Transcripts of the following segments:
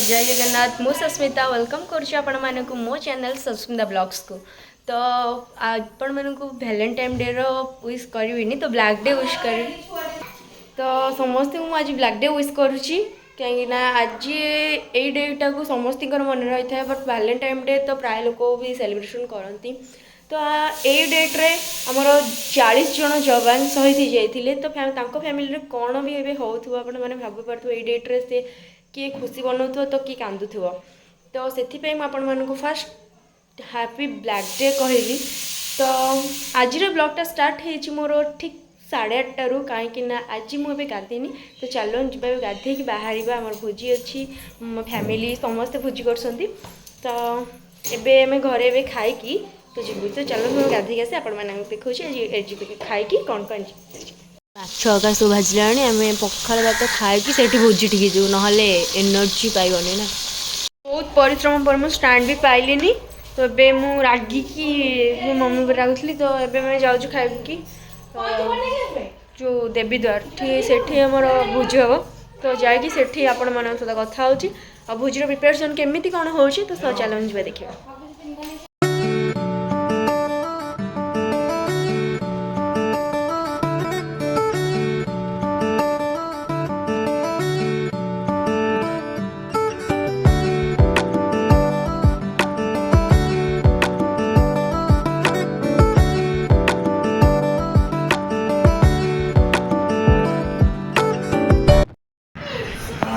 जय जगन्नाथ मु सस्मिता वेलकम करूँ मो चैनल सस्मिता ब्लॉग्स को। तो आपण मानक वैलेंटाइन डे विश करी तो ब्लैक डे विश करी। तो समस्त को आज ब्लैक डे विश करुँची कहीं आज ये डेटा को समस्त मन रही है बट वैलेंटाइन डे तो प्राय लोक भी सेलिब्रेशन करती। तो ये डेट्रे आमर 40 जन जवान शहीद जाते तो फैमिली कौन भी एवं होने भाव पारे ये डेट्रे से किए खुशी बनाऊ तो किए कांदु। तो से मुझे फास्ट हैप्पी ब्लैक डे कहली। तो आज ब्लॉगटा स्टार्ट हो मोर ठीक 8:30 कहीं आज मुझे गाधेनी। तो चलो जा गाधे बाहर आम भोजी अच्छी मो फैमिली समस्ते भोजी कर। तो एबे घरे खाई तो जीव। तो चलो मुझे गाधे आसे आपण देखा खाई कौन कौन माछ अगा सब भाजला आम पखाल भात खाई से भोजी टी जो ना एनर्जी पाइबनी ना। बहुत परिश्रम पर मुझे स्टैंड भी पाइलिनी। तो ये मुझे रागिकी मो मम्मी पर रागुली। तो ये मैं जाऊँ खाइबी जो देवी द्वार से आमर भोज हम। तो जाकि से आपण मान सहित कथा हो भोजर प्रिपेरेसन केमी कौन हो। तो चलो जा देखिए।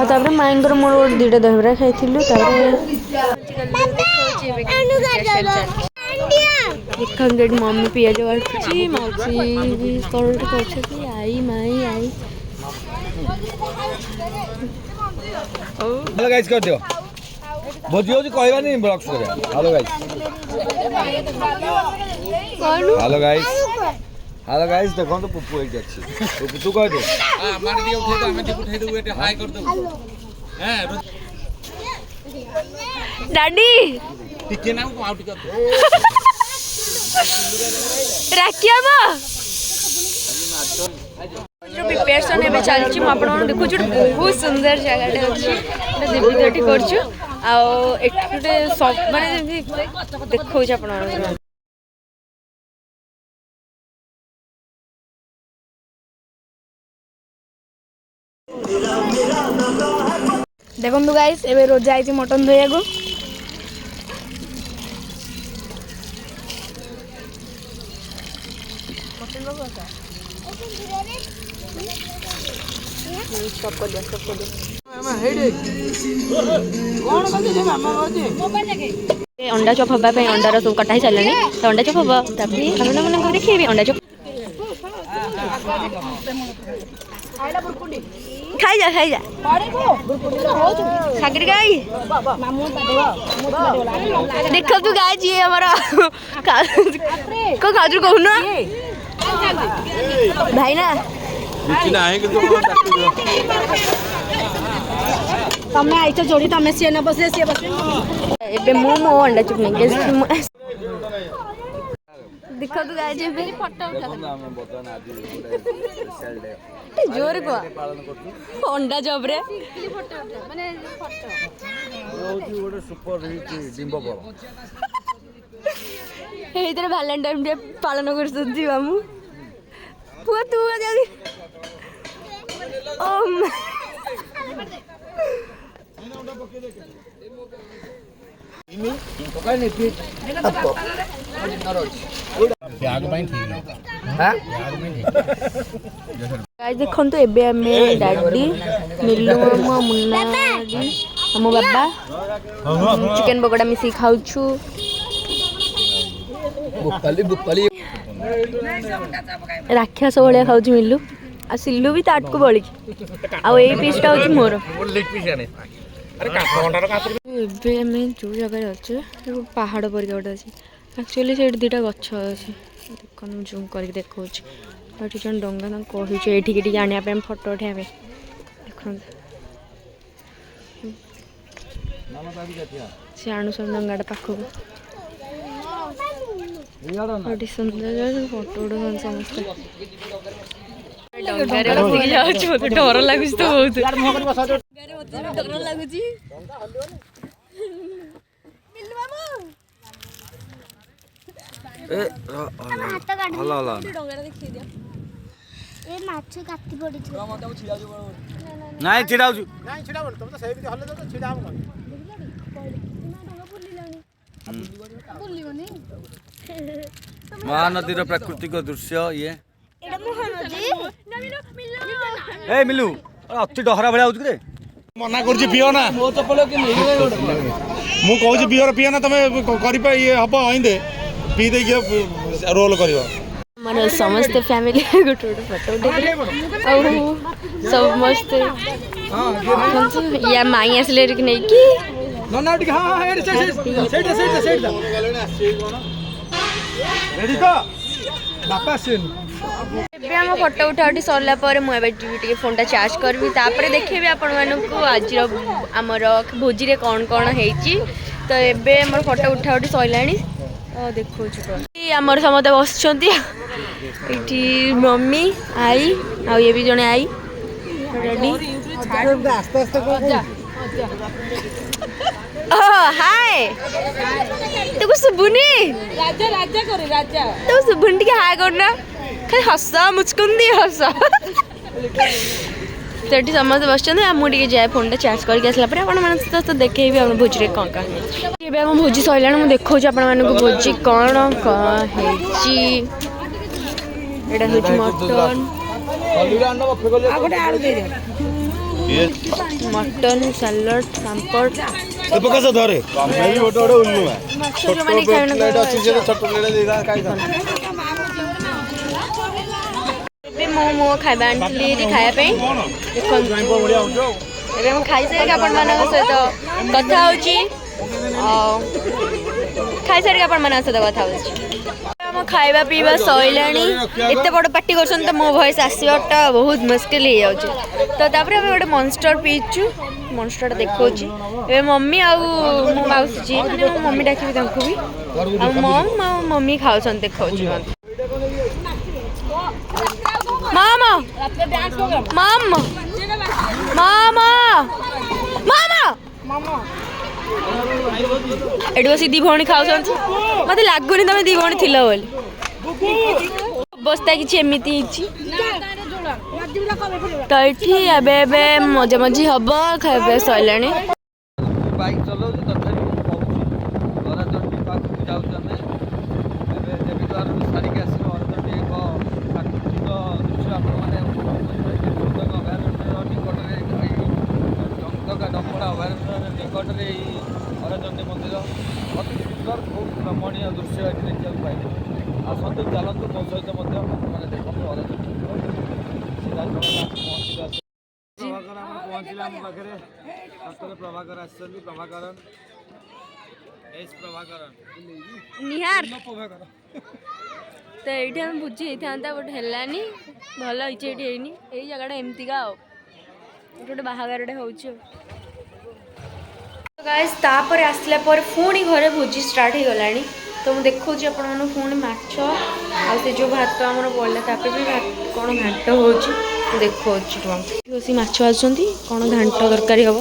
तापर माइंगर मोर गोटे दुटा दहीबरा खाई देखा मम्मी पिज काटुची मौसी कौन कर आई माई आई। हेलो गाइस कर दियो भोजी होजी कहबा नहीं ब्लॉग्स करे। हेलो गाइस हेलो गाइस देखो तो पुप्पू एक अच्छी पुप्पू तू कह दे हां मार दियो उठे तो हमें उठे दो एटे हाय कर दो हैं डैडी टिके ना को आउट कर दो राखिया मा जो प्रिपरेशन एबे चलची म आपण देखु जो बहुत सुंदर जगह अछि देवी दटी करछु आ एठुटे सब माने देखौ छ आपण देखो गाइस एबे रोज जाई मटन धोया को अंडा चॉप हवा अंडार सब कटा चलनी। तो अंडा चॉप हम मन देखिए अंडा चॉप खाई जा सागर गाई देख तू गाय जी हमारा को खाजू कहून भाई ना तमे आइछ जोड़ी तमे से न बसे से बसे एबे मो अंडा चुप नहीं देखो तू गाय जी फोटो जोर को अंडा जब रे माने फोटो होची गोटे सुपर हिट डिंबो बड़ एइतरे वैलेंटाइन डे पालन करसुजी मामू पुआ तू जल्दी ओम देखो तो एबे हमें डैडी मिलू मामा मुन्ना जी हम बाबा चिकन पकोड़ा मिसी खाऊ छु। राक्षस भाया खाऊ मिलू आ सिल्लू भी ताट को बड़ी आ पीसटा हूँ मोर। एबे हमें जो जगह अच्छे पहाड़ पर गोटे अच्छे एक्चुअली से दुटा गछ अच्छे देख जूम कर देखा जन डंगा कही आने फोटो उठाया देख सी आणुसन डंगाटा पाखक सुंदर फोटो उठान समस्त डर लगुच तो बहुत ଡର ଲାଗୁଛି। ଭଲ ଭଲ ଏ ମାଛ କାଟି ପଡିଛି। ନାଇଁ ଛିଡ଼ା ହଉଛୁ ମହାନଦୀର ପ୍ରାକୃତିକ ଦୃଶ୍ୟ ଇଏ ଏଟା ମହାନଦୀ। ଏ ମିଲୁ ଅତି ଡହରା ଭଳିଆ ହଉଛି ରେ ମନା କରୁଛି ପିଅ ନା ମୁଁ କହୁଛି ପିଅ ନା ତମେ କରିପା ଇଏ ହବ ଅଇଁଦେ ପିଇ ଦେଇକି ରୋଲ କରିବ। ଆମର ସମସ୍ତେ ଫ୍ୟାମିଲି ଗୋଟେ ଗୋଟେ ଫଟୋ ଉଠେଇଥିଲେ ଆଉ ସମସ୍ତେ ୟା ମାଇଁ ଆସିଲେ ଏଠିକି ନେଇକି ଏବେ ଆମ ଫଟୋ ଉଠା ଉଠି ସରିଲା ପରେ ମୁଁ ଏବେ ଯିବି ଟିକେ ଫୋନ୍ଟା ଚାର୍ଜ କରିବି ତାପରେ ଦେଖେଇବି ଆପଣମାନଙ୍କୁ ଆଜିର ଆମର ଭୋଜିରେ କ'ଣ କ'ଣ ହେଇଛି। ତ ଏବେ ଆମର ଫଟୋ ଉଠା ଉଠି ସରିଲାଣି ଦେଖାଉଛି କ'ଣ ଆମର ସମସ୍ତେ ବସିଛନ୍ତି ଏଇଠି ମମି ଆଈ ଆଉ ଇଏ ବି ଜଣେ ଆଈ ରେଡି ହାଏ ତୁ ଶୁଭୁନି ତୁ ଶୁଭୁନି ଟିକେ ହାଏ କରୁନା ଖାଲି ହସ ମୁଚକୁନ୍ଦି ହସ ସେଠି ସମସ୍ତେ ବସିଛନ୍ତି ଆଉ ମୁଁ ଟିକେ ଯାଏ ଫୋନ୍ଟା ଚାର୍ଜ କରିକି ଆସିଲା ପରେ ଆପଣମାନଙ୍କ ସହିତ ଦେଖେଇବି ଆମ ଭୋଜିରେ କ'ଣ କ'ଣ ହେଇଛି। ଏବେ ଆମ ଭୋଜି ସରିଲାଣି ମୁଁ ଦେଖାଉଛି ଆପଣମାନଙ୍କୁ ଭୋଜି କ'ଣ ହେଇଛି। ଏଇଟା ହେଉଛି ମଟନ ସାଲାଡ ପାମ୍ପଡ଼ ଧରେ ଏବେ ମୁଁ ମୋ ଖାଇବା ଆଣିଥିଲି ଖାଇବା ପାଇଁ ଦେଖନ୍ତୁ ଏବେ ମୁଁ ଖାଇସାରିକି ଆପଣମାନଙ୍କ ସହିତ କଥା ହେଉଛି ଖାଇସାରିକି ଆପଣମାନଙ୍କ ସହିତ କଥା ହେଉଛି। ଆମ ଖାଇବା ପିଇବା ସରିଲାଣି ଏତେ ବଡ଼ ପାର୍ଟି କରୁଛନ୍ତି ତ ମୋ ଭଏସ୍ ଆସିବାଟା ବହୁତ ମୁସ୍କିଲ ହେଇଯାଉଛି। ତ ତାପରେ ଆମେ ଗୋଟେ ମନଷ୍ଟର ପିଇଛୁ ମନଷ୍ଟରଟା ଦେଖାଉଛି ଏବେ ମମି ଆଉ ମୋ ମାଉସୀ ଯିଏ ମାନେ ମୋ ମମି ଡାକିବି ତାଙ୍କୁ ବି ଆଉ ମମି ଖାଉଛନ୍ତି ଦେଖାଉଛି ମାମା ମାମା ମାମା ମାମା ଏଠି ବସି ଦି ଭଉଣୀ ଖାଉଛନ୍ତି ମତେ ଲାଗୁନି ତମେ ଦି ଭଉଣୀ ଥିଲ ବୋଲି ଅବସ୍ଥା କିଛି ଏମିତି ହେଇଛି। ତ ଏଠି ଏବେ ଏବେ ମଜା ମଜି ହବ ଖାଇବା ସରିଲାଣି। ବାଇକ୍ ଚଲାଉଛି ତଥାପି ଅରଦଣ୍ଡି ପାଖକୁ ଯାଉଛୁ ଆମେ ଏବେ ଦେବୀ ଦ୍ୱାରରୁ ସାରିକି ଆସିବ ଅରଦଣ୍ଡି ଏକ ପ୍ରାକୃତିକ ଦୃଶ୍ୟ ଆପଣମାନେ ଅଭୟାରଣ୍ୟର ନିକଟରେ ଜଙ୍ଗକା ଡମ୍ପଡ଼ା ଅଭୟାରଣ୍ୟର ନିକଟରେ ଏଇ ଅରଦଣ୍ଡି ମନ୍ଦିର ଅତି ସୁନ୍ଦର ବହୁତ ରମଣୀୟ ଦୃଶ୍ୟ ଏଠି ଦେଖିବାକୁ ପାଇବେ। ଆସନ୍ତୁ ଚାଲନ୍ତୁ ମୋ ସହିତ ମଧ୍ୟ ଆପଣମାନେ ଦେଖନ୍ତୁ ଅରଦଣ୍ଡି ପ୍ରଭାକର ଆମେ ପହଞ୍ଚିଲେ ଆମ ପାଖରେ ଡକ୍ଟର ପ୍ରଭାକର ଆସିଛନ୍ତି ପ୍ରଭାକର ଏସ୍ ପ୍ରଭାକର ନିହାର ତ ଏଇଠି ଆମେ ଭୋଜି ହେଇଥାନ୍ତା ବଟ୍ ହେଲାନି ଭଲ ହେଇଛି ଏଇଠି ହେଇନି ଏଇ ଜାଗାଟା ଏମିତିକା ଆଉ ଏଠି ଗୋଟେ ବାହାଘରଟେ ହେଉଛି ଆଉ ଗାଇସ୍ ତାପରେ ଆସିଲା ପରେ ପୁଣି ଘରେ ଭୋଜି ଷ୍ଟାର୍ଟ ହେଇଗଲାଣି। ତ ମୁଁ ଦେଖାଉଛି ଆପଣମାନଙ୍କୁ ପୁଣି ମାଛ ଆଉ ସେ ଯେଉଁ ଭାତ ଆମର ବଳିଲା ତାପରେ ବି କ'ଣ ଘାଣ୍ଟ ହେଉଛି ମୁଁ ଦେଖାଉଛି ବସି ମାଛ ଆସୁଛନ୍ତି କ'ଣ ଘାଣ୍ଟ ତରକାରୀ ହେବ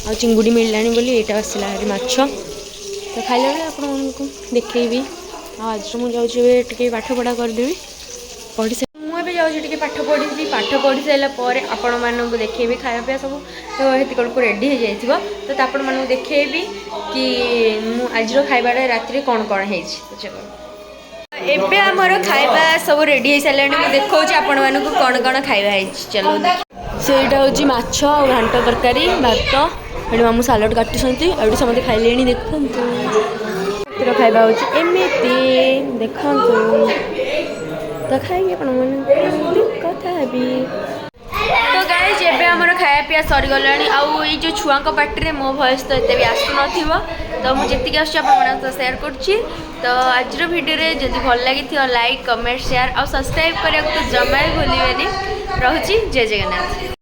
ଆଉ ଚିଙ୍ଗୁଡ଼ି ମିଳିଲାଣି ବୋଲି ଏଇଟା ଆସିଲା ଏଠି ମାଛ ତ ଖାଇଲା ବେଳେ ଆପଣମାନଙ୍କୁ ଦେଖେଇବି। ଆଉ ଆଜିର ମୁଁ ଯାଉଛି ଏବେ ଟିକେ ପାଠପଢ଼ା କରିଦେବି ମୁଁ ଏବେ ଯାଉଛି ଟିକେ ପାଠ ପଢ଼ିବି ପାଠ ପଢ଼ି ସାରିଲା ପରେ ଆପଣମାନଙ୍କୁ ଦେଖେଇବି ଖାଇବା ପିଇବା ସବୁ ସେତିକକୁ ରେଡ଼ି ହେଇଯାଇଥିବ ତ ଆପଣମାନଙ୍କୁ ଦେଖେଇବି କି ମୁଁ ଆଜିର ଖାଇବାଟା ରାତିରେ କ'ଣ କ'ଣ ହେଇଛି। ଏବେ ଆମର ଖାଇବା ସବୁ ରେଡ଼ି ହେଇସାରିଲାଣି ମୁଁ ଦେଖାଉଛି ଆପଣମାନଙ୍କୁ କ'ଣ କ'ଣ ଖାଇବା ହେଇଛି ଚାଲ ସେଇଟା ହେଉଛି ମାଛ ଆଉ ଘାଣ୍ଟ ତରକାରୀ ଭାତ ଏଠି ମାମୁଁ ସାଲାଡ଼ କାଟୁଛନ୍ତି ଆଉ ଏଠି ସମସ୍ତେ ଖାଇଲେଣି ଦେଖନ୍ତୁ ରାତିର ଖାଇବା ହେଉଛି ଏମିତି ଦେଖନ୍ତୁ ତ ଖାଇକି ଆପଣମାନଙ୍କୁ କଥା ହେବି। ତ ଗାଇସ୍ ଏବେ ଆମର ଖାଇବା ପିଇବା ସରିଗଲାଣି ଆଉ ଏଇ ଯେଉଁ ଛୁଆଙ୍କ ପାଟିରେ ମୋ ଭଏସ୍ ତ ଏତେ ବି ଆସୁନଥିବ ତ ମୁଁ ଯେତିକି ଆସୁଛି ଆପଣମାନଙ୍କ ସହ ସେୟାର କରୁଛି। ତ ଆଜିର ଭିଡ଼ିଓରେ ଯଦି ଭଲ ଲାଗିଥିବ ଲାଇକ୍ କମେଣ୍ଟ ସେୟାର ଆଉ ସବସ୍କ୍ରାଇବ୍ କରିବାକୁ ତ ଜମା ବି ଭୁଲିବେନି। ରହୁଛି ଜୟ ଜଗନ୍ନାଥ।